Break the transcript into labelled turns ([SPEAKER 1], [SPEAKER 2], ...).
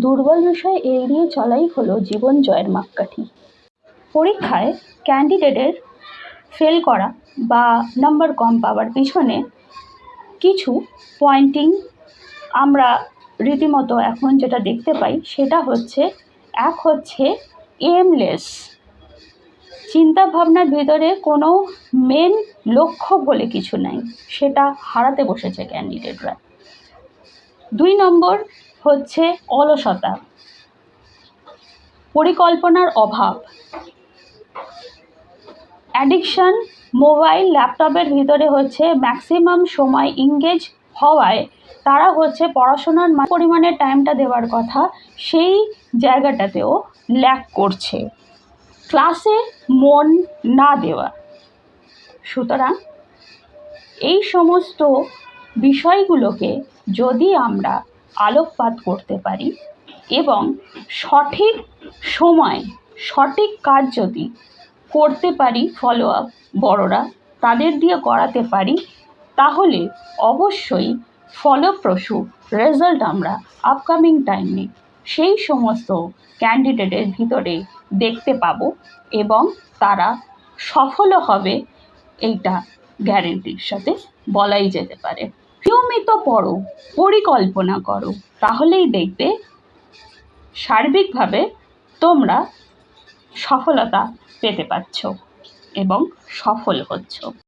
[SPEAKER 1] দুর্বল বিষয় এড়িয়ে চলাই হলো জীবন জয়ের মাপকাঠি। পরীক্ষায় ক্যান্ডিডেটের ফেল করা বা নাম্বার কম পাওয়ার পিছনে কিছু পয়েন্টিং আমরা রীতিমতো এখন যেটা দেখতে পাই সেটা হচ্ছে, এক হচ্ছে এমলেস, চিন্তাভাবনার ভিতরে কোনো মেন লক্ষ্য বলে কিছু নাই, সেটা হারাতে বসেছে ক্যান্ডিডেটরা। 2 নম্বর হচ্ছে অলসতা, পরিকল্পনার অভাব, অ্যাডিকশান, মোবাইল ল্যাপটপের ভিতরে হচ্ছে ম্যাক্সিমাম সময় ইংগেজ হওয়ায় তারা হচ্ছে পড়াশোনার পরিমাণে টাইমটা দেওয়ার কথা সেই জায়গাটাতেও ল্যাক করছে, ক্লাসে মন না দেওয়া। সুতরাং এই সমস্ত বিষয়গুলোকে যদি আমরা আলোকপাত করতে পারি এবং সঠিক সময় সঠিক কাজ যদি করতে পারি, ফলো আপ বড়রা তাদের দিয়ে করাতে পারি, তাহলে অবশ্যই ফলপ্রসূ রেজাল্ট আমরা আপকামিং টাইমে সেই সমস্ত ক্যান্ডিডেটের ভিতরে দেখতে পাবো এবং তারা সফলও হবে, এইটা গ্যারেন্টির সাথে বলাই যেতে পারে। নিয়মিত পড়ো, পরিকল্পনা করো, তাহলেই দেখবে সার্বিকভাবে তোমরা সফলতা পেতে পারছো এবং সফল হচ্ছ।